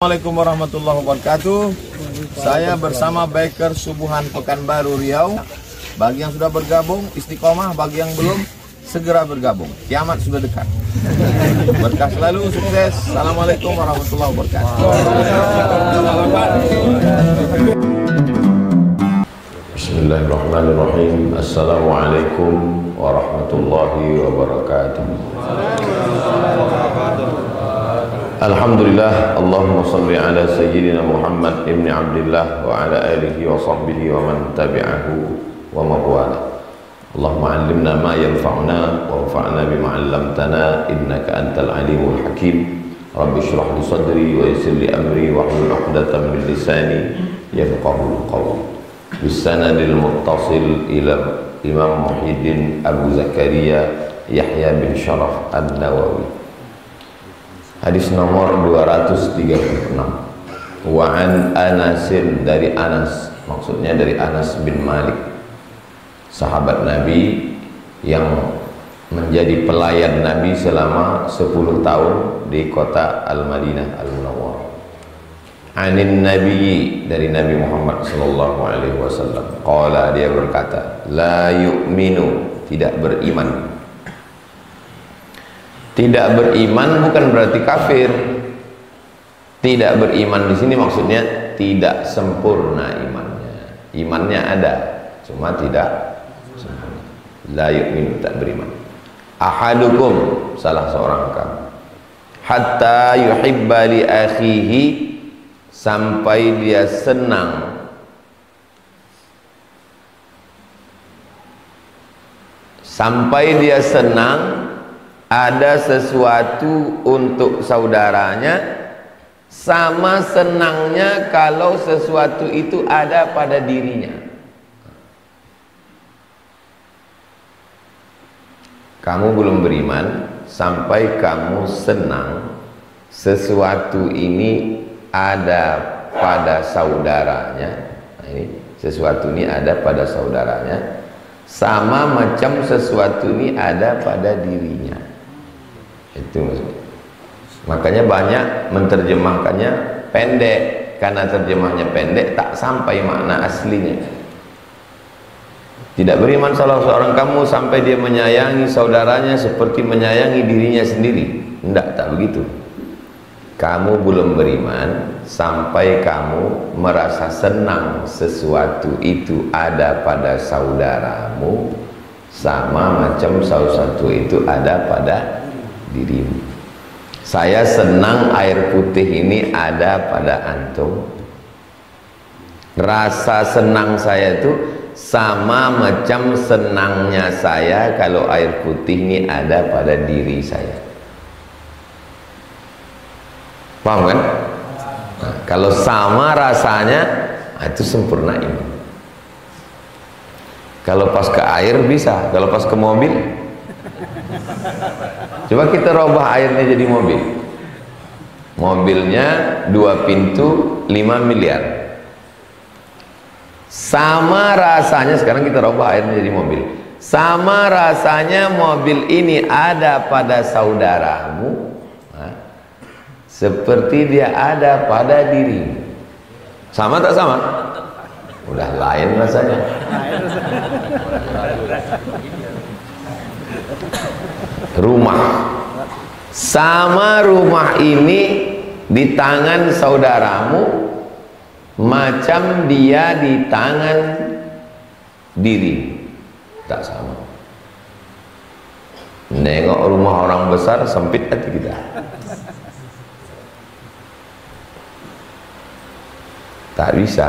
Assalamualaikum warahmatullahi wabarakatuh. Saya bersama Biker Subuhan Pekanbaru Riau. Bagi yang sudah bergabung istiqomah, bagi yang belum segera bergabung. Kiamat sudah dekat. Berkah selalu, sukses. Assalamualaikum warahmatullahi wabarakatuh. Bismillahirrahmanirrahim. Assalamualaikum warahmatullahi wabarakatuh. Alhamdulillah, Allahumma salli ala sayyidina Muhammad ibn Abdullah wa ala alihi wa sahbihi wa man tabi'ahu wa mawala. Allahumma allimna ma yanfa'una wa anfa'na bima 'allamtana innaka antal alimul hakim. Rabbi shrah li sadri wa yassir li amri wa hlul 'uqdatam min lisani yafqahu qawli. Bisanadil muttasil ila Imam Muhyiddin Abu Zakaria Yahya bin Sharaf An-Nawawi. Hadis nomor 236. Wa an Anasin, dari Anas, maksudnya dari Anas bin Malik, sahabat Nabi yang menjadi pelayan Nabi selama 10 tahun di kota Al-Madinah Al-Munawwarah. Anin Nabi, dari Nabi Muhammad sallallahu alaihi wasallam. Qala, dia berkata, la yu'minu, tidak beriman. Tidak beriman bukan berarti kafir. Tidak beriman di sini maksudnya tidak sempurna imannya. Imannya ada, cuma tidak sempurna. La yu'min, tak beriman. Ahadukum, salah seorang kamu, hatta yuhibba li akhihi, sampai dia senang ada sesuatu untuk saudaranya, sama senangnya kalau sesuatu itu ada pada dirinya. Kamu belum beriman sampai kamu senang sesuatu ini ada pada saudaranya. Nah, ini sesuatu ini ada pada saudaranya, sama macam sesuatu ini ada pada dirinya. Itu maksudnya. Makanya banyak menterjemahkannya pendek, karena terjemahnya pendek tak sampai makna aslinya. Tidak beriman salah seorang kamu sampai dia menyayangi saudaranya seperti menyayangi dirinya sendiri. Tidak, tak begitu. Kamu belum beriman sampai kamu merasa senang sesuatu itu ada pada saudaramu, sama macam sesuatu itu ada pada dirimu. Saya senang air putih ini ada pada antum. Rasa senang saya itu sama macam senangnya saya kalau air putih ini ada pada diri saya. Paham kan? Nah, kalau sama rasanya, itu sempurna iman. Kalau pas ke air bisa, kalau pas ke mobil, coba kita robah airnya jadi mobil. Mobilnya 2 pintu 5 miliar. Sama rasanya, sekarang kita robah airnya jadi mobil. Sama rasanya mobil ini ada pada saudaramu, seperti dia ada pada diri. Sama tak sama? Udah lain rasanya. Rumah, sama rumah ini di tangan saudaramu macam dia di tangan diri. Tak sama. Nengok rumah orang besar, sempit hati kita. Tak bisa.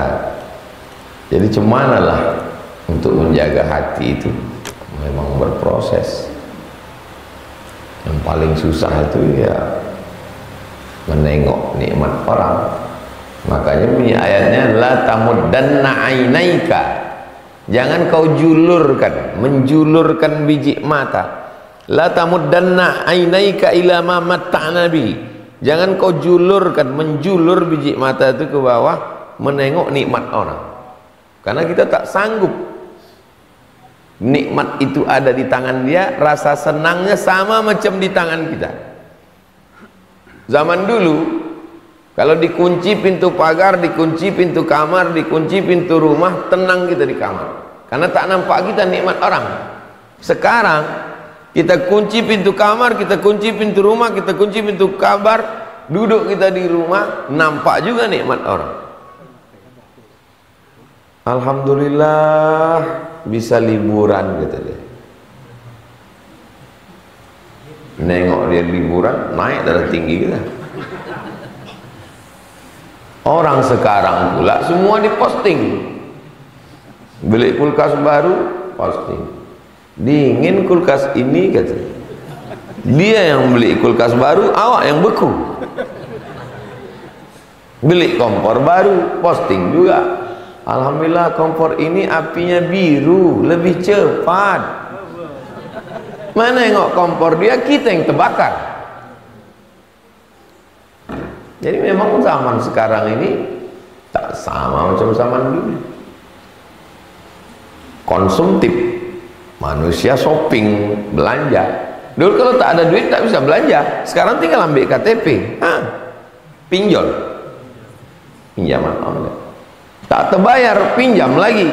Jadi cemanalah untuk menjaga hati itu, memang berproses. Yang paling susah itu ya menengok nikmat orang. Makanya bunyi ayatnya, la tamuddanna ainaika, jangan kau julurkan, menjulurkan biji mata. La tamuddanna ainaika ila ma matta'na bihi, jangan kau julurkan, menjulur biji mata itu ke bawah, menengok nikmat orang. Karena kita tak sanggup. Nikmat itu ada di tangan dia, rasa senangnya sama macam di tangan kita. Zaman dulu Kalau dikunci pintu pagar, dikunci pintu kamar, dikunci pintu rumah, tenang kita di kamar. Karena tak nampak kita nikmat orang. Sekarang kita kunci pintu kamar, kita kunci pintu rumah, kita kunci pintu kabar, duduk kita di rumah, nampak juga nikmat orang. Alhamdulillah bisa liburan gitu dia. Nengok dia liburan, naik darah tinggi kita. Orang sekarang pula semua diposting. Beli kulkas baru, posting. Dingin kulkas ini kata. Dia yang beli kulkas baru, awak yang beku. Beli kompor baru, posting juga. Alhamdulillah kompor ini apinya biru, lebih cepat. Mana nengok kompor dia, kita yang terbakar. Jadi memang zaman sekarang ini tak sama macam zaman dulu. Konsumtif, manusia shopping, belanja. Dulu kalau tak ada duit tak bisa belanja. Sekarang tinggal ambil KTP, pinjol, pinjaman online. Tak terbayar, pinjam lagi.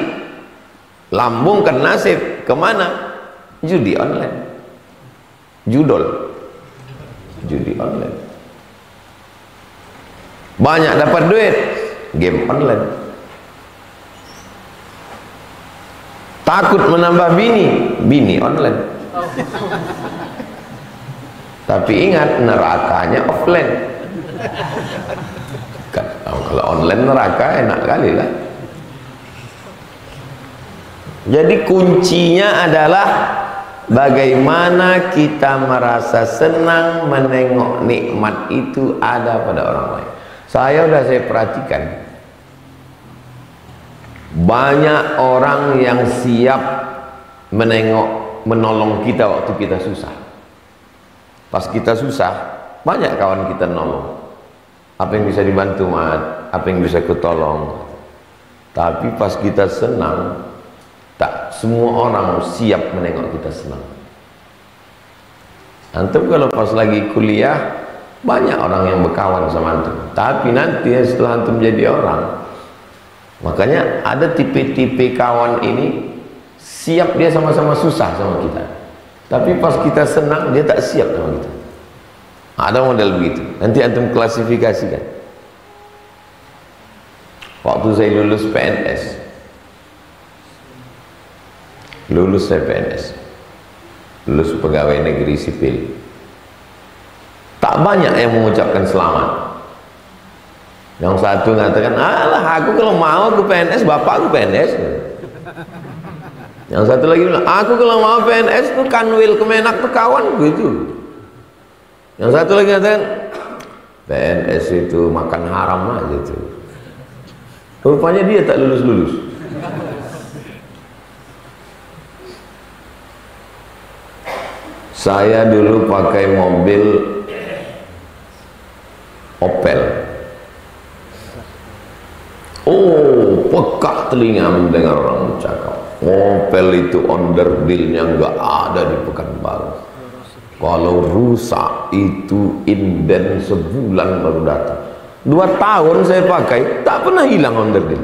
Lambungkan nasib kemana? Judi online, judol, judi online. Banyak dapat duit, game online. Takut menambah bini, bini online. Tapi ingat, nerakanya offline. Kalau online neraka enak kali lah. Jadi kuncinya adalah bagaimana kita merasa senang menengok nikmat itu ada pada orang lain. Saya perhatikan banyak orang yang siap menolong kita waktu kita susah. Pas kita susah, banyak kawan kita nolong. Apa yang bisa dibantu, Mat? Apa yang bisa kutolong? Tapi pas kita senang, tak semua orang siap menengok kita senang. Antum kalau pas lagi kuliah, banyak orang yang berkawan sama antum. Tapi nanti setelah antum jadi orang, makanya ada tipe-tipe kawan ini siap dia sama-sama susah sama kita. Tapi pas kita senang dia tak siap sama kita. Ada model begitu. Nanti antum klasifikasikan. Waktu saya lulus PNS, lulus pegawai negeri sipil, tak banyak yang mengucapkan selamat. Yang satu mengatakan, alah aku kalau mau aku PNS, bapak aku PNS. Yang satu lagi bilang, aku kalau mau PNS itu kanwil kemenak tuh kawan gitu. Yang satu lagi mengatakan, PNS itu makan haram aja gitu. Rupanya dia tak lulus-lulus. Saya dulu pakai mobil Opel. Oh, pekak telinga mendengar orang bercakap. Opel itu onderdilnya nggak ada di Pekanbaru. Kalau rusak itu inden sebulan baru datang. 2 tahun saya pakai, tak pernah hilang onderdil.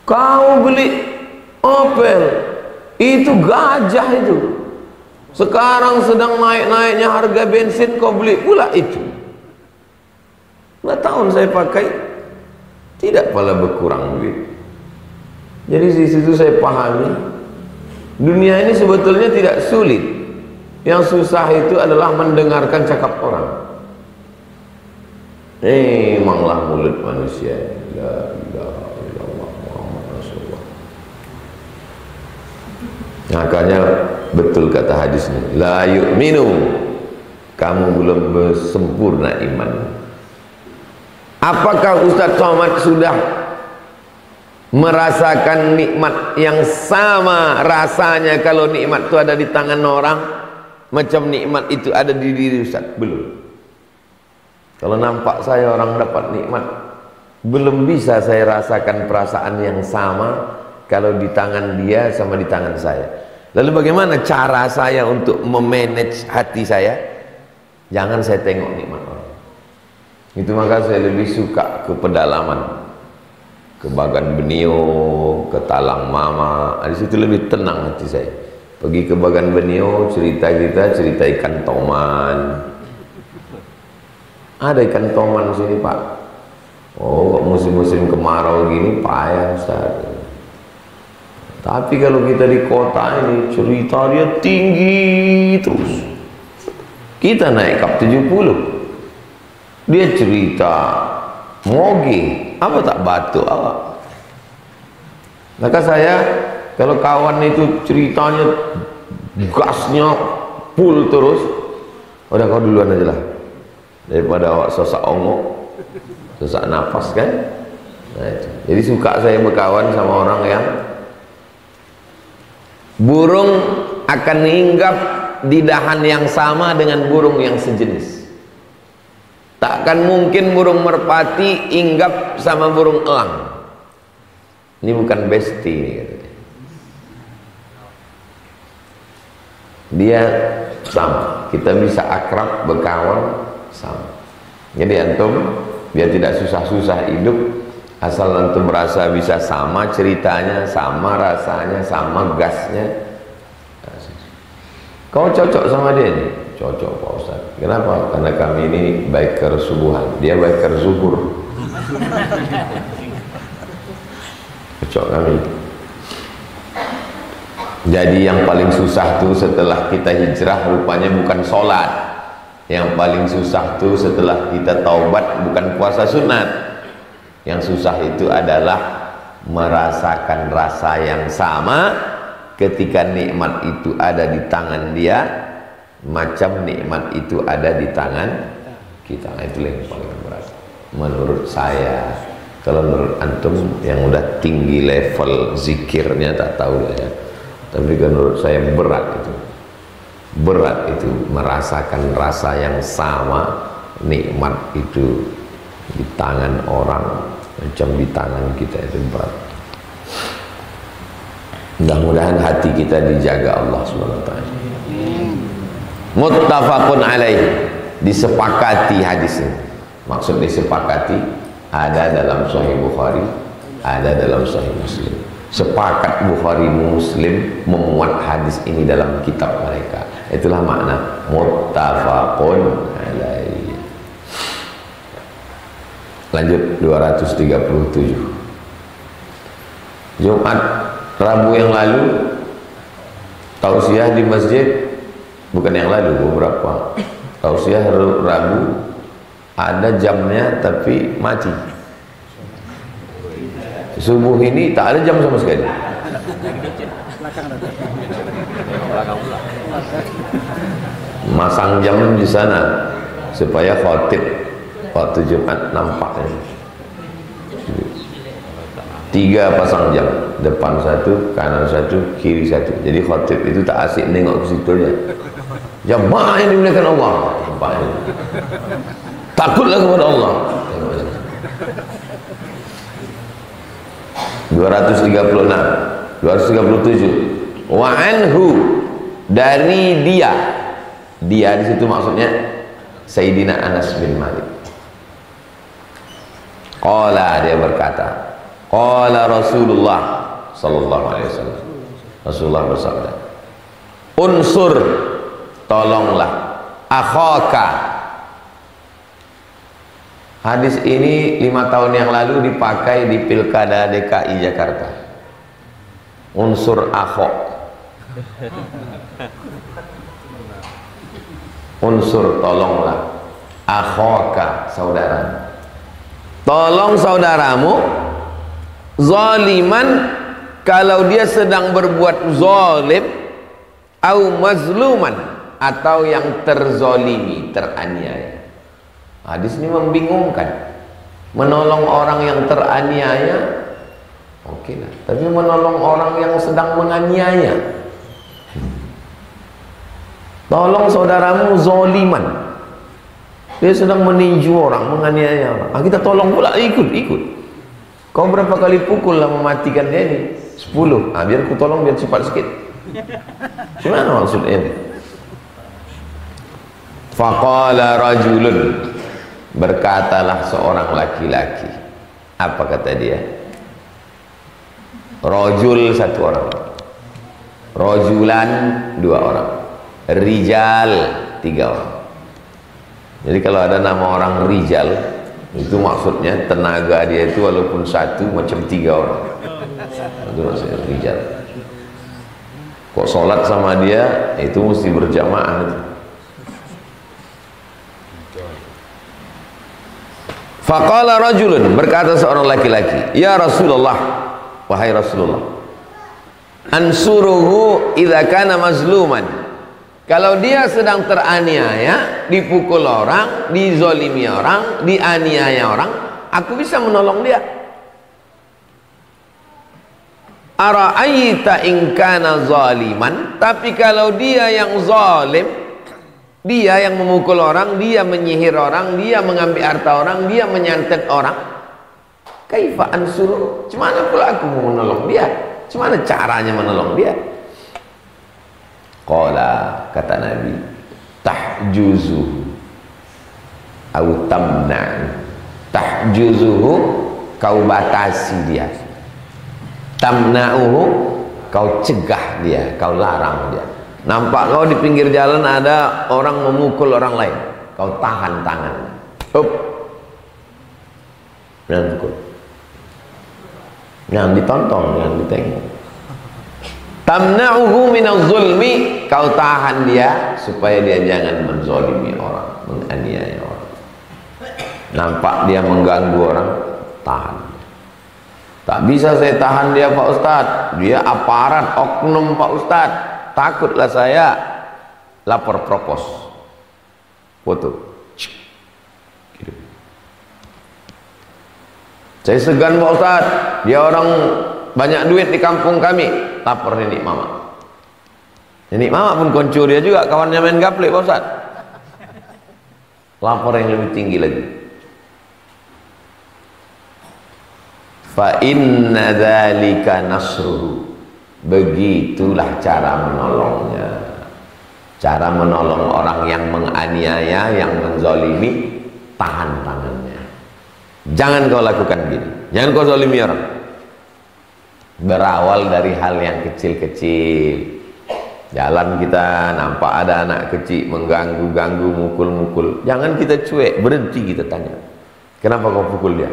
Kau beli Opel, itu gajah itu. Sekarang sedang naik-naiknya harga bensin, kau beli pula itu. 2 tahun saya pakai, tidak pula berkurang duit. Jadi di situ saya pahami, dunia ini sebetulnya tidak sulit. Yang susah itu adalah mendengarkan cakap orang. Memanglah mulut manusia. La ilaha illallah Muhammad Rasulullah. Makanya betul kata hadisnya, la yu'minu, kamu belum sempurna iman. Apakah Ustaz Somad sudah merasakan nikmat yang sama rasanya kalau nikmat itu ada di tangan orang macam nikmat itu ada di diri Ustaz? Belum. Kalau nampak saya orang dapat nikmat, belum bisa saya rasakan perasaan yang sama kalau di tangan dia sama di tangan saya. Lalu bagaimana cara saya untuk memanage hati saya? Jangan saya tengok nikmat orang. Itu maka saya lebih suka ke pedalaman, ke Bagan Benio, ke Talang Mama. Di situ lebih tenang hati saya. Pergi ke Bagan Benio, cerita ikan toman. Ada ikan toman sini Pak. Oh, musim-musim kemarau gini payah Ustaz. Tapi kalau kita di kota ini cerita dia tinggi terus. Kita naik kap 70. Dia cerita moge, apa tak batuk awak. Maka saya kalau kawan itu ceritanya gasnya full terus, udah kau duluan aja lah. Daripada awak sesak ongok, sesak nafas kan. Nah, itu. Jadi suka saya berkawan sama orang yang burung akan hinggap di dahan yang sama dengan burung yang sejenis. Takkan mungkin burung merpati hinggap sama burung elang. Ini bukan besti ini katanya. Dia sama, kita bisa akrab berkawan sama. Jadi antum biar tidak susah-susah hidup, asal antum merasa bisa sama ceritanya, sama rasanya, sama gasnya. Kau cocok sama dia nih? Cocok Pak Ustaz. Kenapa? Karena kami ini biker subuhan, dia biker zuhur. Cocok kami. Jadi yang paling susah tuh setelah kita hijrah rupanya bukan sholat. Yang paling susah tuh setelah kita taubat bukan puasa sunat. Yang susah itu adalah merasakan rasa yang sama ketika nikmat itu ada di tangan dia, macam nikmat itu ada di tangan kita. Itu yang paling berat menurut saya. Kalau menurut antum yang udah tinggi level zikirnya tak tahu lah ya, tapi menurut saya berat itu merasakan rasa yang sama, nikmat itu di tangan orang macam di tangan kita. Itu berat. Mudah-mudahan hati kita dijaga Allah SWT. Muttafaqun alaih, disepakati hadis ini. Maksud disepakati ada dalam Sahih Bukhari, ada dalam Sahih Muslim. Sepakat Bukhari Muslim memuat hadis ini dalam kitab mereka. Itulah makna muttafaqun alaih. Lanjut 237. Jumat Rabu yang lalu tausiah di masjid, bukan yang lalu, beberapa tausiah Rabu ada jamnya tapi mati. Subuh ini tak ada jam sama sekali. Masang jam di sana supaya khotib waktu Jumat nampaknya. 3 pasang jam, depan 1, kanan 1, kiri 1. Jadi khotib itu tak asik nengok ke situ ya. Jamaah yang dimuliakan Allah, takutlah kepada Allah. 236, 237. Wa anhu, dari dia di situ maksudnya Sayyidina Anas bin Malik. Qala, dia berkata, qala Rasulullah sallallahu alaihi wasallam. Rasulullah bersabda, unsur, tolonglah, akhaka. Hadis ini 5 tahun yang lalu dipakai di Pilkada DKI Jakarta. Unsur akhok, unsur tolonglah, akhaka, saudara. Tolong saudaramu zaliman kalau dia sedang berbuat zalim, au mazluman, atau yang terzolimi, teraniaya. Hadis ini membingungkan. Menolong orang yang teraniaya oke lah, tapi menolong orang yang sedang menganiaya. Tolong saudaramu zaliman, dia sedang meninju orang, menganiaya orang. Kita tolong pula, ikut. Kau berapa kali pukul lah mematikan dia ini? 10. Biar ku tolong biar cepat sikit. Gimana maksudnya ini? Faqala rajulun, Berkatalah seorang laki-laki. Apa kata dia? Rajul satu orang, rajulan dua orang, rijal tiga orang. Jadi kalau ada nama orang rijal, itu maksudnya tenaga dia itu walaupun satu macam tiga orang. Itu maksudnya rijal. Kok sholat sama dia itu mesti berjamaah itu. Faqala rajulun, berkata seorang laki-laki, ya Rasulullah, wahai Rasulullah, ansuruhu idza kana mazluman. Kalau dia sedang teraniaya, dipukul orang, dizolimi orang, dianiaya orang, aku bisa menolong dia. Ara'aita in kana zaliman, tapi kalau dia yang zalim, dia yang memukul orang, dia menyihir orang, dia mengambil harta orang, dia menyantet orang, kaifa ansuru, gimana pula aku mau menolong dia? Gimana caranya menolong dia? Qala, kata Nabi, tahjuzuhu au tamna'u. Tahjuzuhu, kau batasi dia. Tamna'uhu, kau cegah dia, kau larang dia. Nampak kau di pinggir jalan ada orang memukul orang lain, kau tahan tangan. Up. Jangan pukul. Jangan ditonton, jangan ditengok. Tamna'uhu minaz zulmi, kau tahan dia supaya dia jangan menzalimi orang, menganiaya orang. Nampak dia mengganggu orang, tahan. Tak bisa saya tahan dia Pak Ustadz, dia aparat oknum Pak Ustadz. Takutlah saya lapor propos, foto. Gitu. Saya segan Pak Ustadz, dia orang banyak duit di kampung kami, lapor nenek mama. Nenek mama pun konco dia juga, kawannya main gaplek Pak Ustadz. Lapor yang lebih tinggi lagi. Fa inna dzalika nasruhu, begitulah cara menolongnya. Cara menolong orang yang menganiaya, yang menzalimi, tahan tangannya. Jangan kau lakukan gini, jangan kau zalimi orang. Berawal dari hal yang kecil-kecil. Jalan kita nampak ada anak kecil mengganggu-ganggu, mukul-mukul, jangan kita cuek, berhenti kita tanya, kenapa kau pukul dia?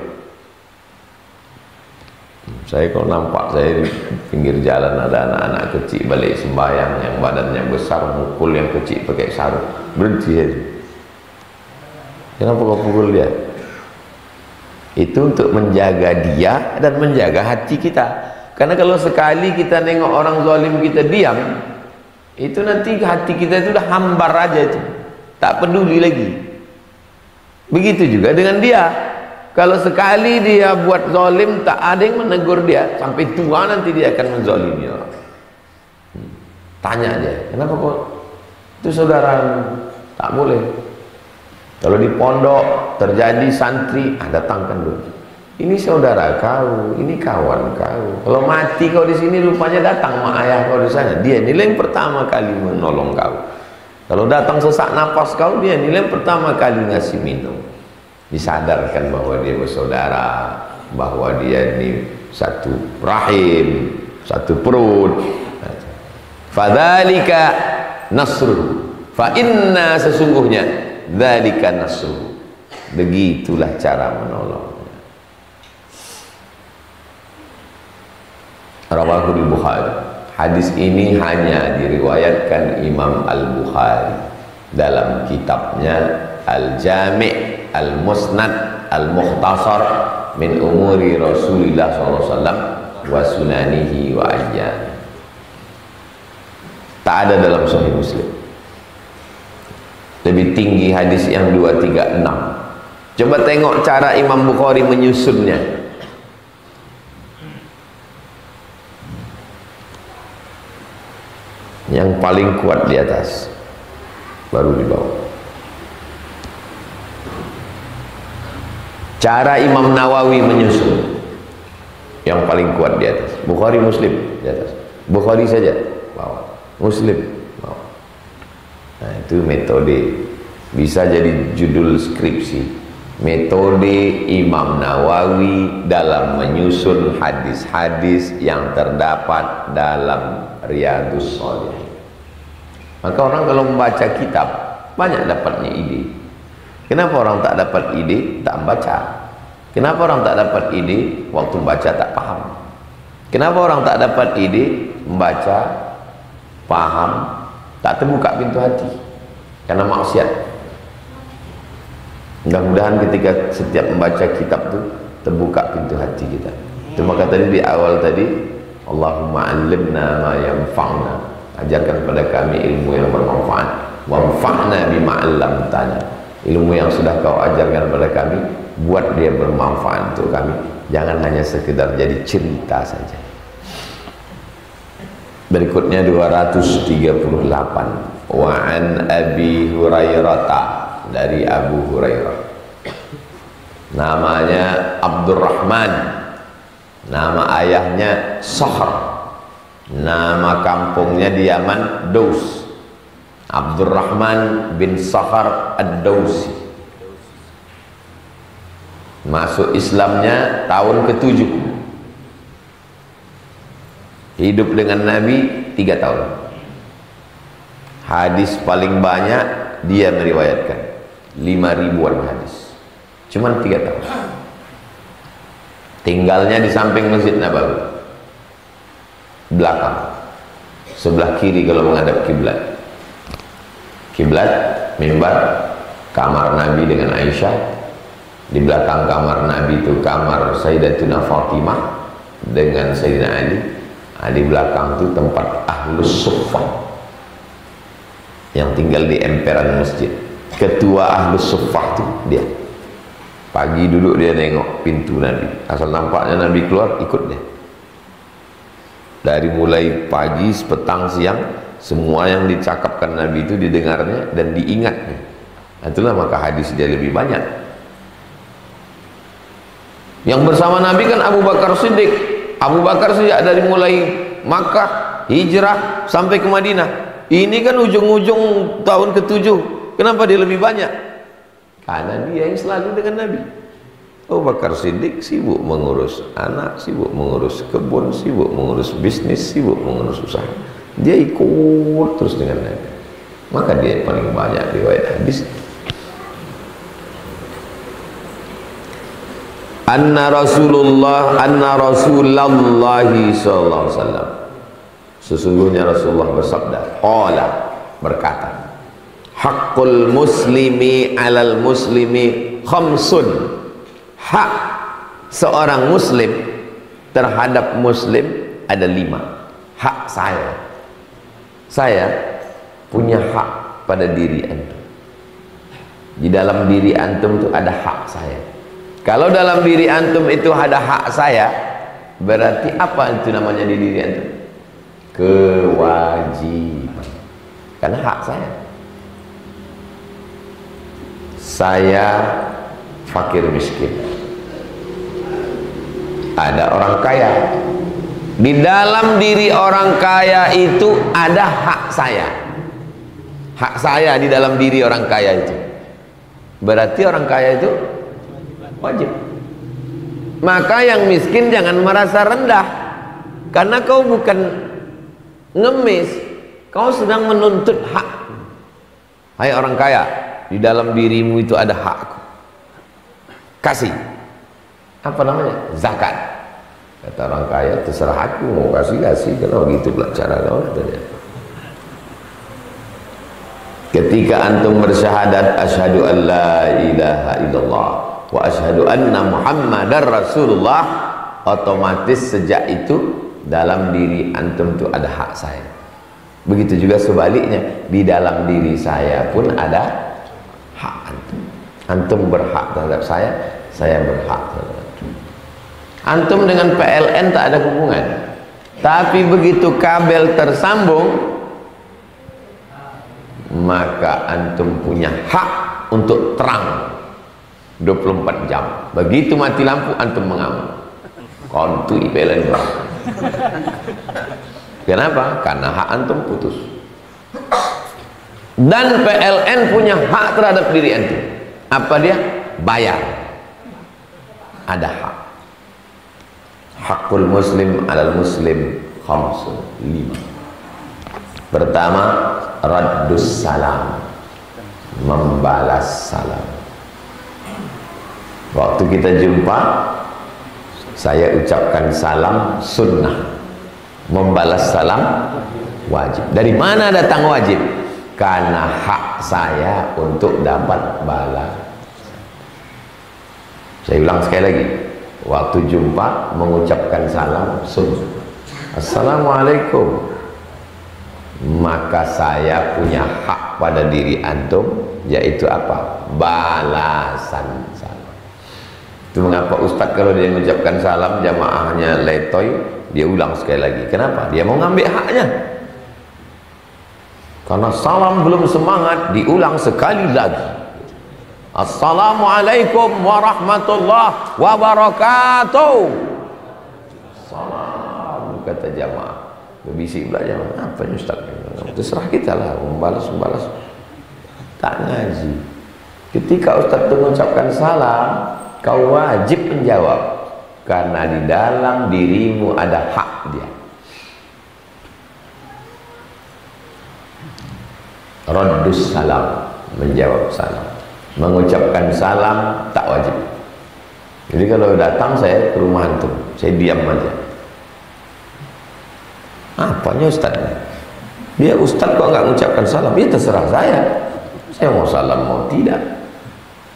Saya kalau nampak saya di pinggir jalan ada anak-anak kecil balik sembahyang yang badannya besar mukul yang kecil pakai sarung, berhenti saja. Kenapa kau pukul dia? Itu untuk menjaga dia dan menjaga hati kita. Karena kalau sekali kita nengok orang zalim kita diam, itu nanti hati kita itu udah hambar aja itu, tak peduli lagi. Begitu juga dengan dia. Kalau sekali dia buat zalim, tak ada yang menegur dia, sampai tua nanti dia akan menzalimi orang. Tanya aja, kenapa kok itu saudara? Tak boleh. Kalau di pondok terjadi santri, datangkan dulu. Ini saudara kau, ini kawan kau. Kalau mati kau di sini, rupanya datang mak ayah kau di sana. Dia nilai yang pertama kali menolong kau. Kalau datang sesak napas kau, dia nilai yang pertama kali ngasih minum. Disadarkan bahwa dia bersaudara, bahwa dia ini satu rahim, satu perut. Fadzalika nasruh, fa inna, sesungguhnya dzalika nasruh, begitulah cara menolong. Rawahu al-Bukhari. Hadis ini hanya diriwayatkan Imam Al-Bukhari dalam kitabnya Al-Jami' Al-Musnad Al-Mukhtasar min umuri Rasulillah SAW wa sunanihi wa ayyam. Tak ada dalam Sahih Muslim. Lebih tinggi hadis yang 236. Coba tengok cara Imam Bukhari menyusunnya. Yang paling kuat di atas, baru di bawah. Cara Imam Nawawi menyusun, yang paling kuat di atas. Bukhari, Muslim di atas. Bukhari saja bawah, Muslim bawah. Nah, itu metode, bisa jadi judul skripsi. metode Imam Nawawi dalam menyusun hadis-hadis yang terdapat dalam Riyadhus Shalihin. Maka orang kalau membaca kitab banyak dapatnya ide. Kenapa orang tak dapat ide? Tak membaca. Kenapa orang tak dapat ide? Waktu membaca tak paham. Kenapa orang tak dapat ide? Membaca, paham, tak terbuka pintu hati karena maksiat. Mudah-mudahan ketika setiap membaca kitab itu terbuka pintu hati kita. Itu maka tadi di awal tadi, Allahumma 'allimna ma yanfa'una, ajarkan pada kami ilmu yang bermanfaat, wanfa'na bima 'allamtana, ilmu yang sudah kau ajarkan pada kami buat dia bermanfaat untuk kami, jangan hanya sekedar jadi cerita saja. Berikutnya 238, wa an Abi Hurairah, dari Abu Hurairah, namanya Abdurrahman, nama ayahnya Sahr, nama kampungnya di Yaman Daus, Abdurrahman bin Sahr ad-Dausi. Masuk Islamnya tahun ke-7, hidup dengan Nabi 3 tahun. Hadis paling banyak dia meriwayatkan 5.000-an hadis, cuman 3 tahun. Tinggalnya di samping Masjid Nabawi, belakang, sebelah kiri kalau menghadap kiblat. Kiblat, mimbar, kamar Nabi dengan Aisyah. Di belakang kamar Nabi itu kamar Sayyidatuna Fatimah dengan Sayyidina Ali. Di belakang itu tempat Ahlus Suffah yang tinggal di emperan masjid. Ketua Ahlus Suffah itu dia. Pagi duduk dia nengok pintu Nabi, asal nampaknya Nabi keluar ikut dia. Dari mulai pagi, petang, siang, semua yang dicakapkan Nabi itu didengarnya dan diingatnya. Itulah maka hadis dia lebih banyak. Yang bersama Nabi kan Abu Bakar Siddiq. Abu Bakar sejak dari mulai Makkah hijrah sampai ke Madinah, ini kan ujung-ujung tahun ke-7. Kenapa dia lebih banyak? Karena dia yang selalu dengan Nabi. Abu Bakar Siddiq sibuk mengurus anak, sibuk mengurus kebun, sibuk mengurus bisnis, sibuk mengurus usaha. Dia ikut terus dengan Nabi. Maka dia paling banyak riwayat hadis. Anna Rasulullah sallallahu alaihi wasallam, sesungguhnya Rasulullah bersabda, qala, berkata, haqqul muslimi 'alal muslimi khamsun, hak seorang muslim terhadap muslim ada 5. Hak saya punya hak pada diri antum. Di dalam diri antum itu ada hak saya. Kalau dalam diri antum itu ada hak saya, berarti apa itu namanya di diri antum? Kewajiban. Karena hak saya. Saya fakir miskin. Ada orang kaya. Di dalam diri orang kaya itu ada hak saya. Hak saya di dalam diri orang kaya itu. Berarti orang kaya itu wajib. Maka yang miskin jangan merasa rendah, karena kau bukan ngemis, kau sedang menuntut hak. Hai orang kaya, di dalam dirimu itu ada hakku, kasih. Apa namanya? Zakat. Kata orang kaya, terserah aku mau kasih, kalau gitu cara kau. Ketika antum bersyahadat asyhadu an la ilaha illallah wa asyhadu anna muhammadar rasulullah, otomatis sejak itu dalam diri antum itu ada hak saya. Begitu juga sebaliknya, di dalam diri saya pun ada hak antum. Antum berhak terhadap saya berhak terhadap antum. Antum dengan PLN tak ada hubungan, tapi begitu kabel tersambung, maka antum punya hak untuk terang 24 jam. Begitu mati lampu antum mengamuk. Kontu IPLN. Kenapa? Karena hak antum putus. Dan PLN punya hak terhadap diri antum. Apa dia? bayar. Ada hak. Hakul muslim alal muslim khamsun, 5. Pertama, raddus salam, membalas salam. Waktu kita jumpa, saya ucapkan salam sunnah, membalas salam wajib. Dari mana datang wajib? Karena hak saya untuk dapat balas. Saya ulang sekali lagi, waktu jumpa mengucapkan salam sunnah, assalamualaikum, maka saya punya hak pada diri antum, yaitu apa? Balasan salam. Itu mengapa Ustadz kalau dia mengucapkan salam jamaahnya letoy, dia ulang sekali lagi. Kenapa? Dia mau ngambil haknya. Karena salam belum semangat, diulang sekali lagi. Assalamualaikum warahmatullahi wabarakatuh. Salam, kata jamaah. Berbisik pula jamaah. Apa ini Ustaz? Terserah kita lah, membalas. Tak ngaji. Ketika Ustaz mengucapkan salam, kau wajib menjawab. Karena di dalam dirimu ada hak dia. Raddus salam, menjawab salam. Mengucapkan salam tak wajib. Jadi kalau datang saya ke rumah antum, saya diam aja. Apanya Ustaz? Dia Ustaz kok nggak mengucapkan salam? Ya terserah saya. Saya mau salam mau tidak.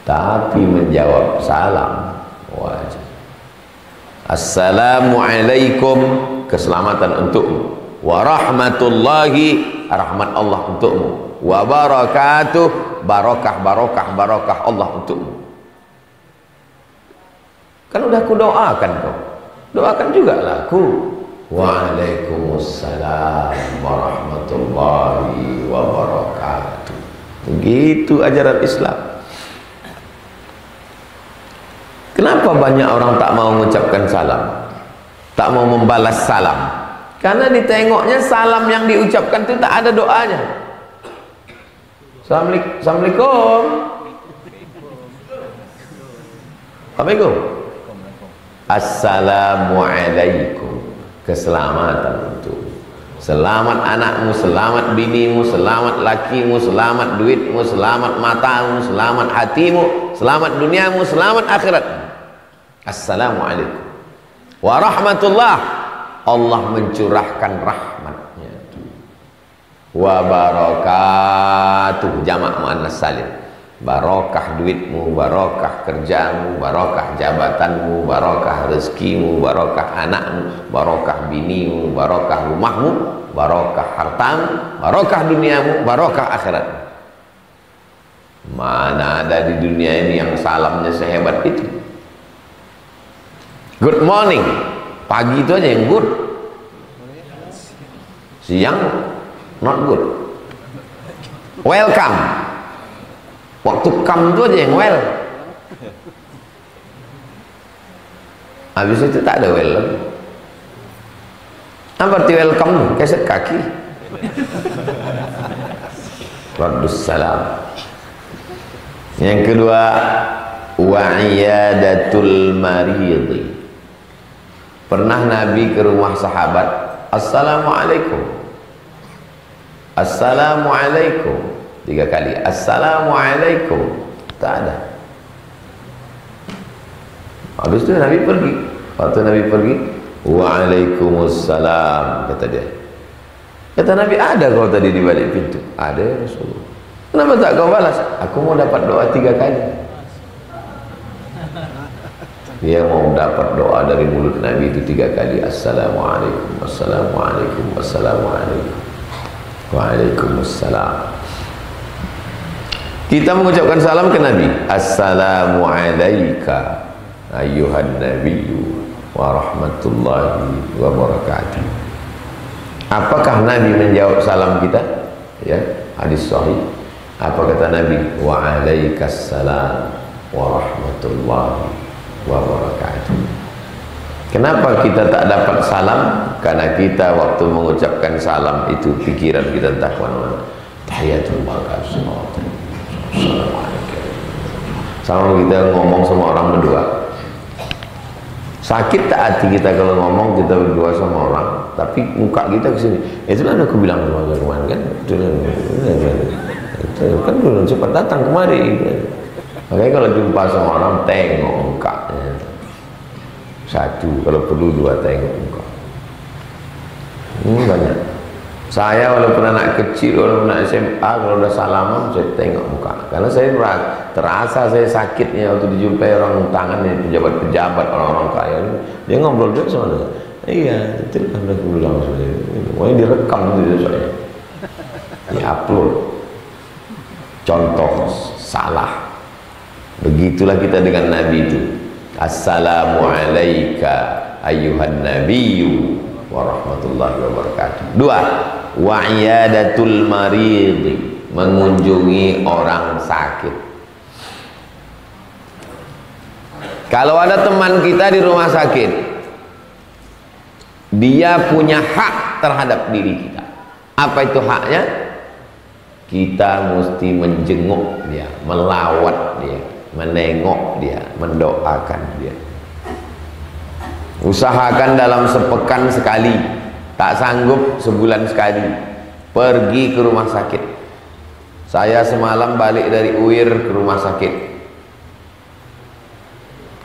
Tapi menjawab salam wajib. Assalamualaikum, keselamatan untukmu. Warahmatullahi, rahmat Allah untukmu. Wabarakatuh, barokah Allah untukmu. Kan udah aku doakan kau, doakan juga lah aku. Waalaikumsalam warahmatullahi wabarakatuh. Begitu ajaran Islam. Kenapa banyak orang tak mau mengucapkan salam, tak mau membalas salam? Karena ditengoknya salam yang diucapkan itu tak ada doanya. Assalamualaikum. Assalamualaikum. Assalamualaikum. Keselamatan untuk selamat anakmu, selamat binimu, selamat lakimu, selamat duitmu, selamat matamu, selamat hatimu, selamat duniamu, selamat akhirat. Assalamualaikum warahmatullah. Allah mencurahkan rahmatnya. Wabarakatuh, jamak muannas salim. Barokah duitmu, barokah kerjamu, barokah jabatanmu, barokah rezekimu, barokah anakmu, barokah binimu, barokah rumahmu, barokah hartamu, barokah duniamu, barokah akhiratmu. Mana ada di dunia ini yang salamnya sehebat itu? Good morning, pagi itu aja yang good. Siang not good. Welcome, waktu come itu aja yang well. Habis itu tak ada well lagi. Apa arti welcome? Keset kaki. Raddus salam. Yang kedua, wa'iyadatul maridi. Pernah Nabi ke rumah sahabat, assalamualaikum, assalamualaikum, 3 kali, assalamualaikum, tak ada. Habis itu Nabi pergi. Waktu Nabi pergi, waalaikumsalam, kata dia. Kata Nabi, ada kau tadi di balik pintu? Ada ya Rasulullah. Kenapa tak kau balas? Aku mau dapat doa 3 kali. Dia mau dapat doa dari mulut Nabi itu 3 kali. Assalamualaikum, assalamualaikum, assalamualaikum, waalaikumsalam. Kita mengucapkan salam ke Nabi, assalamualaika ayyuhan nabiyyu wa rahmatullahi wa barakatuh. Apakah Nabi menjawab salam kita? Ya, hadis sahih. Apa kata Nabi? Wa alaikassalam wa rahmatullahi wa barakatuh. Kenapa kita tak dapat salam? Karena kita waktu mengucapkan salam itu pikiran kita entah kemana-mana. Tahiyatullah, assalamualaikum, sama kita ngomong sama orang berdua. Sakit tak hati kita kalau ngomong kita berdua sama orang, tapi muka kita kesini. Itu kan aku bilang sama kemarin kan, itu kan belum cepat datang kemari. Makanya kalau jumpa sama orang tengok mukanya. Satu, kalau perlu dua tengok muka. Ini banyak. Saya walaupun anak kecil, walaupun anak SMA, kalau udah salaman saya tengok muka. Karena saya terasa saya sakitnya waktu dijumpai orang tangannya pejabat-pejabat, orang-orang kaya. Dia ngobrol juga sama saya. Iya, itu kan aku bilang saya. Pokoknya direkam itu saya. Di-upload. Contoh salah. Begitulah kita dengan Nabi itu. Assalamualaikum ayyuhan nabiyyu warahmatullahi wabarakatuh. Dua, wa'iyadatul marid, mengunjungi orang sakit. Kalau ada teman kita di rumah sakit, dia punya hak terhadap diri kita. Apa itu haknya? Kita mesti menjenguk dia, melawat dia, menengok dia, mendoakan dia. Usahakan dalam sepekan sekali, tak sanggup sebulan sekali, pergi ke rumah sakit. Saya semalam balik dari UIR ke rumah sakit.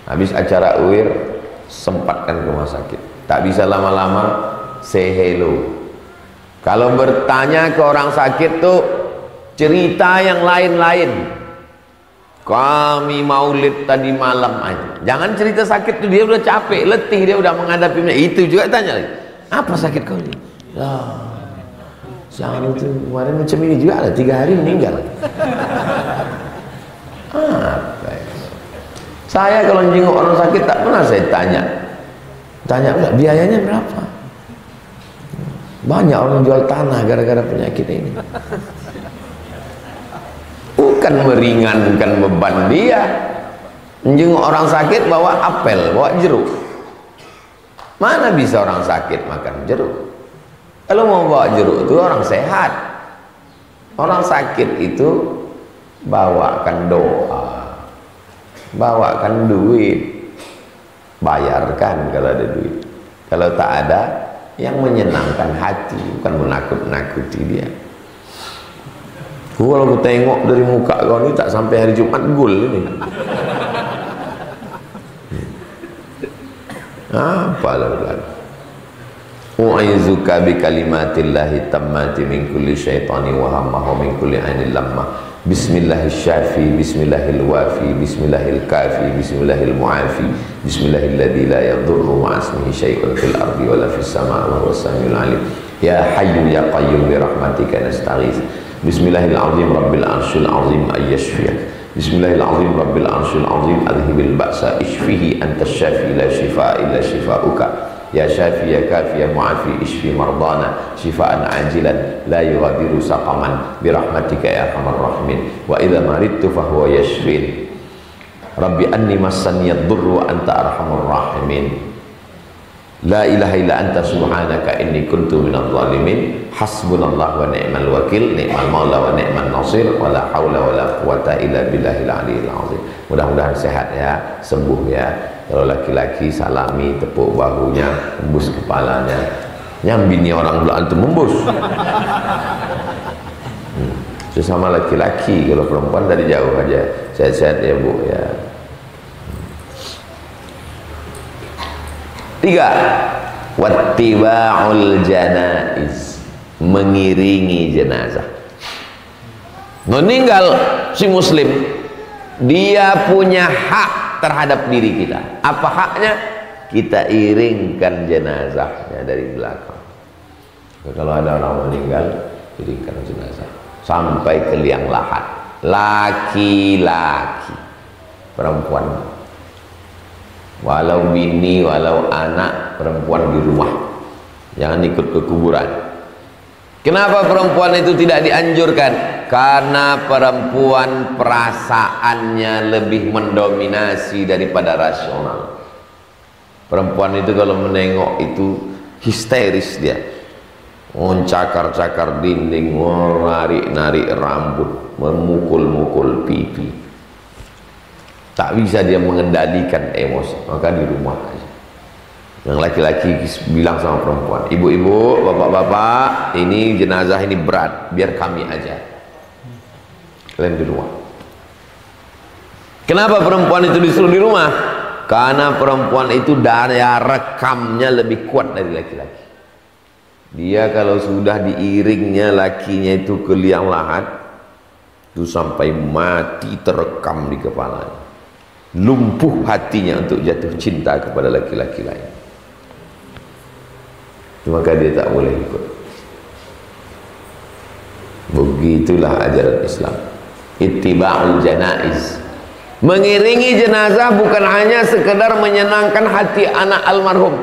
Habis acara UIR sempatkan ke rumah sakit. Tak bisa lama-lama, say hello. Kalau bertanya ke orang sakit tuh cerita yang lain-lain. Kami maulid tadi malam aja. Jangan cerita sakit tuh, dia udah capek, letih, dia udah menghadapinya. Itu juga tanya lagi. Apa sakit kau ini? Lah, jangan itu kemarin macam ini juga ada 3 hari meninggal. Apa ya? Saya kalau jenguk orang sakit tak pernah saya tanya biayanya berapa? Banyak orang jual tanah gara-gara penyakit ini. Bukan meringankan beban dia. Menjenguk orang sakit bawa apel, bawa jeruk. Mana bisa orang sakit makan jeruk? Kalau mau bawa jeruk itu orang sehat. Orang sakit itu bawakan doa, bawakan duit, bayarkan kalau ada duit. Kalau tak ada, yang menyenangkan hati, bukan menakut-nakuti dia. Kalau aku tengok dari muka kau ni tak sampai hari Jumat gol ini. Apalah bukan. U'izuka bi kalimatillahi tammati min kulli syaitani wa hamma wa min kulli ainil lamma. Bismillahirrahmanirrahim, bismillahirwafi, bismillahirkafi, bismillahirmuafi, bismillahilladzi la yadurru ma'asmihi syai'un fil ardi wa la fis sama'i wa huwas samiul alim. Ya hayyu ya qayyum bi rahmatika nastaghits. Bismillahirrahmanirrahim, rabbil arsyil azim ayyashfiyak. Bismillahirrahmanirrahim, rabbil arsyil azim adhibil ba'sa ishfihi antas syafi la shifaa illa shifauka. Ya syafi ya kafi ya mu'afi ishfi mardana shifaan ajilan la yughadiru saqaman birahmatika ya arhamar rahimin. Wa idza maridtu fahuwa yashfin. Rabbi anni massani ad-durru wa anta arhamur rahimin. La ilaha illa anta subhanaka inni kuntu minadh dhalimin. Hasbunallah wa ni'mal wakil, ni'mal maula wa ni'man nasir, wa la haula wa la quwata illa billahil aliyil azim. Mudah-mudahan sehat ya, sembuh ya. Kalau laki-laki salami, tepuk bahunya, embus kepalanya. Nyambini orang belaan itu membus. Sesama laki-laki, kalau perempuan dari jauh aja. Sehat-sehat ya Bu ya. 3. Wattiba'ul janaiz, mengiringi jenazah. Meninggal si muslim, dia punya hak terhadap diri kita. Apa haknya? Kita iringkan jenazahnya dari belakang. Kalau ada orang meninggal, iringkan jenazah sampai ke liang lahat. Laki-laki, perempuan, walau bini, walau anak, perempuan di rumah, jangan ikut ke kuburan. Kenapa perempuan itu tidak dianjurkan? Karena perempuan perasaannya lebih mendominasi daripada rasional. Perempuan itu kalau menengok itu histeris dia, mencakar-cakar dinding, menarik-narik rambut, memukul-mukul pipi. tak bisa dia mengendalikan emosi, maka di rumah aja. Yang laki-laki bilang sama perempuan, ibu-ibu, bapak-bapak, ini jenazah ini berat, biar kami aja, kalian di rumah. Kenapa perempuan itu disuruh di rumah? Karena perempuan itu daya rekamnya lebih kuat dari laki-laki. Dia kalau sudah diiringnya lakinya itu ke liang lahat, itu sampai mati terekam di kepalanya, lumpuh hatinya untuk jatuh cinta kepada laki-laki lain. Maka dia tak boleh ikut. Begitulah ajaran Islam. Ittiba'ul janaiz. Mengiringi jenazah bukan hanya sekedar menyenangkan hati anak almarhum.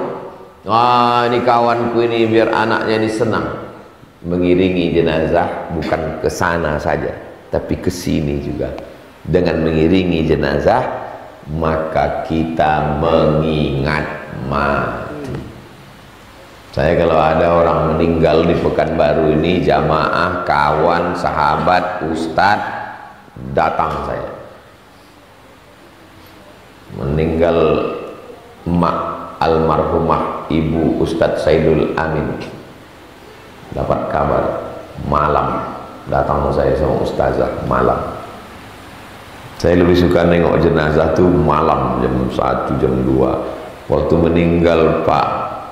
Wah, ini kawanku ini biar anaknya ini senang. Mengiringi jenazah bukan ke sana saja, tapi ke sini juga. Dengan mengiringi jenazah, maka kita mengingat mati. Saya kalau ada orang meninggal di Pekanbaru ini, jamaah, kawan, sahabat, ustadz datang saya. Meninggal emak almarhumah Ibu Ustadz Saidul Amin, dapat kabar malam, datang saya sama ustazah malam. Saya lebih suka nengok jenazah tuh malam, jam 1, jam 2. Waktu meninggal Pak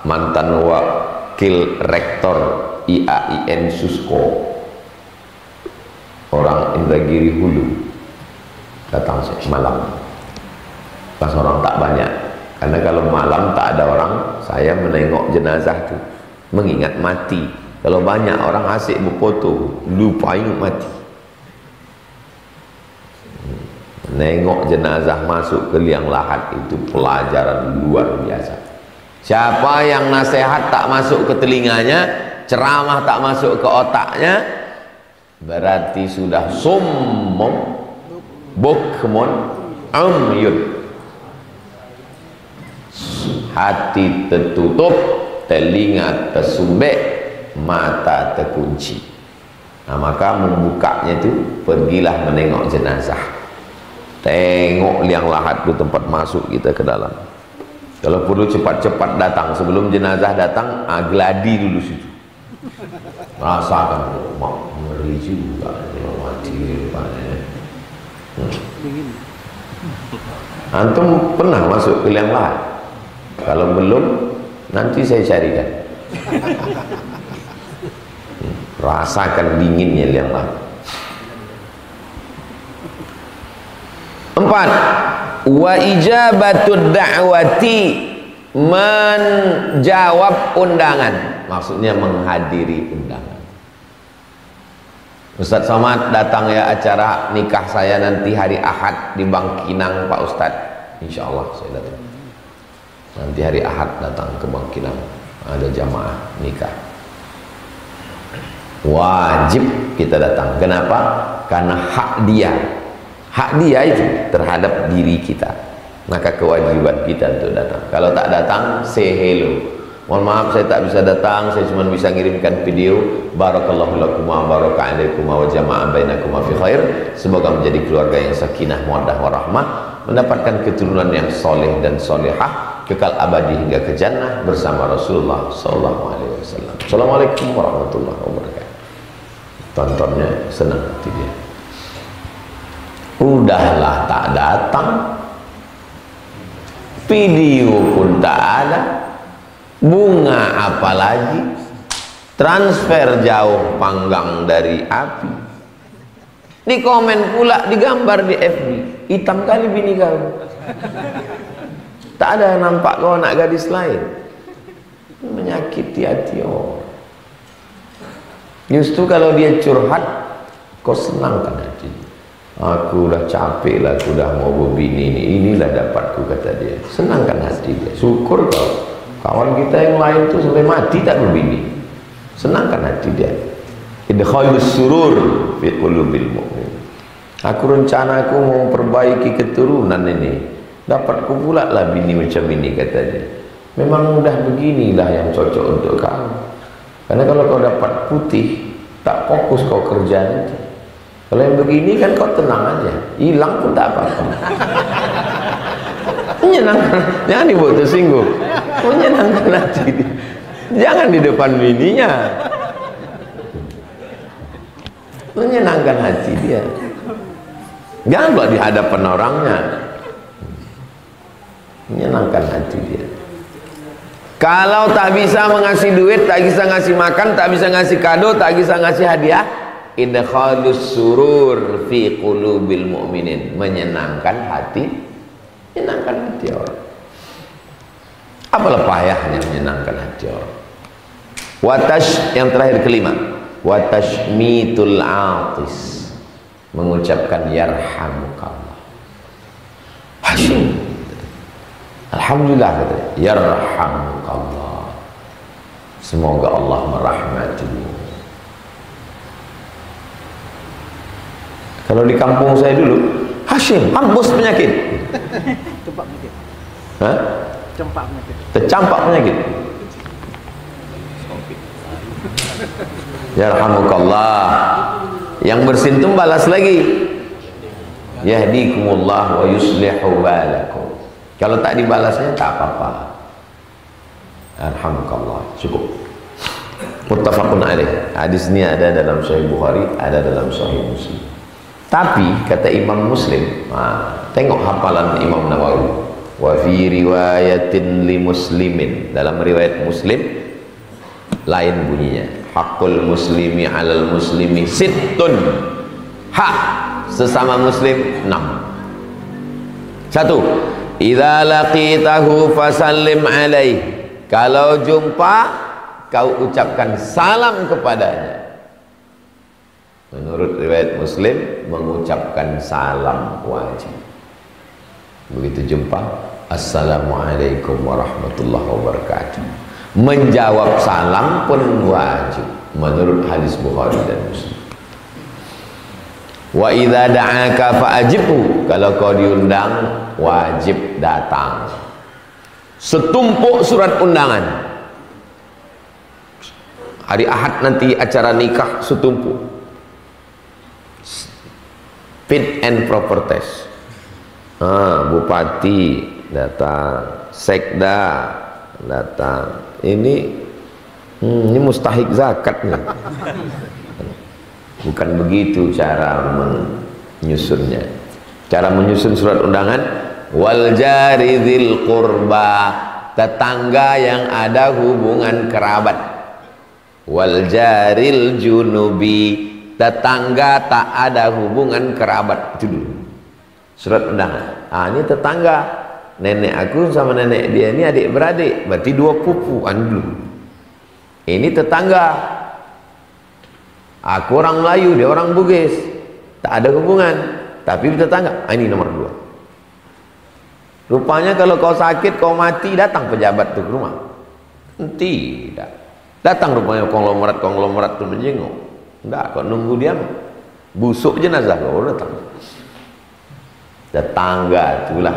mantan wakil rektor IAIN Susko, orang Indragiri Hulu, datang saya malam pas orang tak banyak. Karena kalau malam tak ada orang, saya menengok jenazah tuh mengingat mati. Kalau banyak orang asik berfoto, lupa ingat mati. Nengok jenazah masuk ke liang lahat itu pelajaran luar biasa. Siapa yang nasihat tak masuk ke telinganya, ceramah tak masuk ke otaknya, berarti sudah summum bukmun umyun. Hati tertutup, telinga tersumbek, mata terkunci. Nah, maka membukanya itu pergilah menengok jenazah. Tengok liang lahat itu tempat masuk kita ke dalam. Kalau perlu cepat-cepat datang sebelum jenazah datang, gladi dulu situ. Rasakan, ngeri juga mati rupanya. Antum pernah masuk ke liang lahat? Kalau belum, nanti saya carikan. Rasakan dinginnya liang lahat. 4. Wa ijabatud da'wati, menjawab undangan, maksudnya menghadiri undangan. Ustadz Somad datang ya acara nikah saya nanti hari Ahad di Bangkinang Pak Ustadz. Insya Allah saya datang. Nanti hari Ahad datang ke Bangkinang, ada jamaah nikah. Wajib kita datang. Kenapa? Karena hak dia. Hak dia itu terhadap diri kita. Maka kewajiban kita untuk datang. Kalau tak datang, say hello. Mohon maaf saya tak bisa datang, saya cuma bisa ngirimkan video. Barakallahu lakum wa baraka alaikum wa jama'a bainakum fi khair. Semoga menjadi keluarga yang sakinah, mawaddah warahmah, mendapatkan keturunan yang soleh dan solehah, kekal abadi hingga ke jannah bersama Rasulullah sallallahu alaihi wasallam. Assalamualaikum warahmatullahi wabarakatuh. Tontonnya senang hati dia. Udahlah tak datang, video pun tak ada, bunga apalagi, transfer jauh panggang dari api. Di komen pula, digambar di FB, hitam kali bini kau, tak ada yang nampak kau anak gadis lain. Menyakiti hati orang. Justru kalau dia curhat, kau senangkan hati. Aku udah capek lah, aku udah mau berbini ini, inilah dapatku, kata dia. Senangkan hati dia. Syukur kau, kawan kita yang lain tuh sampai mati tak berbini. Senangkan hati dia. Idkhalus surur fi qulubil mu'min. Aku rencana aku mau perbaiki keturunan ini, dapatku pula lah bini macam ini, kata dia. Memang udah beginilah yang cocok untuk kau. Karena kalau kau dapat putih, tak fokus kau kerja nanti. Kalau yang begini kan kau tenang aja, hilang pun tak apa-apa. Menyenangkan, jangan dibuat tersinggung. Menyenangkan hati dia. Jangan di depan bininya. Menyenangkan hati dia. Jangan buat di hadapan orangnya. Menyenangkan hati dia. Kalau tak bisa mengasih duit, tak bisa ngasih makan, tak bisa ngasih kado, tak bisa ngasih hadiah, idkhalus surur fi qulubil mu'minin, menyenangkan hati orang. Apalah payahnya menyenangkan hati orang. Yang terakhir kelima, watashmitul atis, mengucapkan yarhamukallah. Hashim, alhamdulillah katanya, yarhamukallah, semoga Allah merahmatimu. Kalau di kampung saya dulu, Hashim, hapus penyakit. Campak penyakit. Hah? Campak penyakit. Tercampak penyakit. Yarhamukallah. Yang bersintum balas lagi. Yahdikumullah wa yuslihu balakum. Kalau tak dibalasnya tak apa-apa. Yarhamukallah. Cukup. Muttafaqun alaih. Hadis ini ada dalam Sahih Bukhari, ada dalam Sahih Muslim. Tapi kata Imam Muslim, tengok hafalan Imam Nawawi. Wa fi riwayatin li muslimin, dalam riwayat Muslim lain bunyinya. Hakul muslimi alal muslimi sittun. Hak sesama muslim 6. 1. Idza laqitahu fasallim alaih. Kalau jumpa kau ucapkan salam kepadanya. Menurut riwayat Muslim, mengucapkan salam wajib. Begitu jumpa, assalamualaikum warahmatullahi wabarakatuh. Menjawab salam pun wajib menurut hadis Bukhari dan Muslim. Wa idza da'aka fa'ajibhu, kalau kau diundang wajib datang. Setumpuk surat undangan. Hari Ahad nanti acara nikah setumpuk. Fit and proper test. Bupati datang, sekda datang. Ini mustahik zakat nih. Bukan begitu cara menyusunnya. Cara menyusun surat undangan, wal jari dzil qurba, tetangga yang ada hubungan kerabat. Wal jaril junubi, tetangga tak ada hubungan kerabat. Itu dulu surat undangan. Ini tetangga, nenek aku sama nenek dia ini adik beradik, berarti 2 pupuan dulu. Ini tetangga, aku orang Melayu, dia orang Bugis, tak ada hubungan, tapi tetangga. Ini nomor 2. Rupanya kalau kau sakit, kau mati, datang pejabat tuh ke rumah? Tidak. Datang rupanya konglomerat tuh menjenguk. Enggak, kau nunggu dia, busuk jenazah kau datang. Tetangga itulah.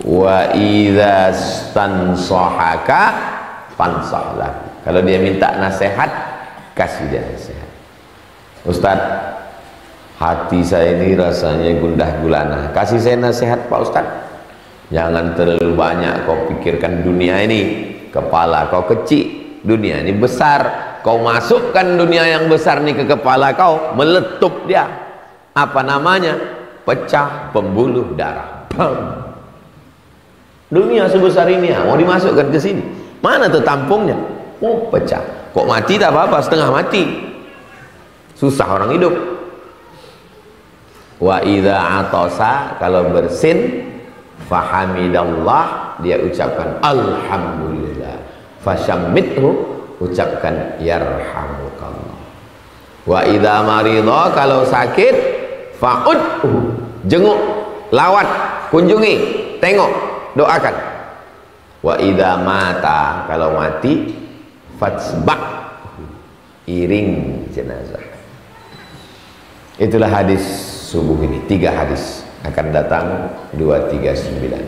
Wa idza stansahaka fansahlah. Kalau dia minta nasihat, kasih dia nasihat. Ustaz, hati saya ini rasanya gundah gulana, kasih saya nasihat Pak Ustaz. Jangan terlalu banyak kau pikirkan dunia ini, kepala kau kecil, dunia ini besar. Kau masukkan dunia yang besar ini ke kepala kau, meletup dia. Apa namanya? Pecah pembuluh darah. Bam. Dunia sebesar ini mau dimasukkan ke sini, mana tertampungnya? Pecah. Kok mati tak apa-apa, setengah mati. Susah orang hidup. Wa idza atasa, kalau bersin, fahamidallah, dia ucapkan alhamdulillah. Fashammithu, ucapkan yarhamukallah. Wa idza maridha, kalau sakit, fa'udhu, jenguk, lawat, kunjungi, tengok, doakan. Wa idza mata, kalau mati, fatsbak, iring jenazah. Itulah hadis subuh ini. 3 hadis, akan datang 239.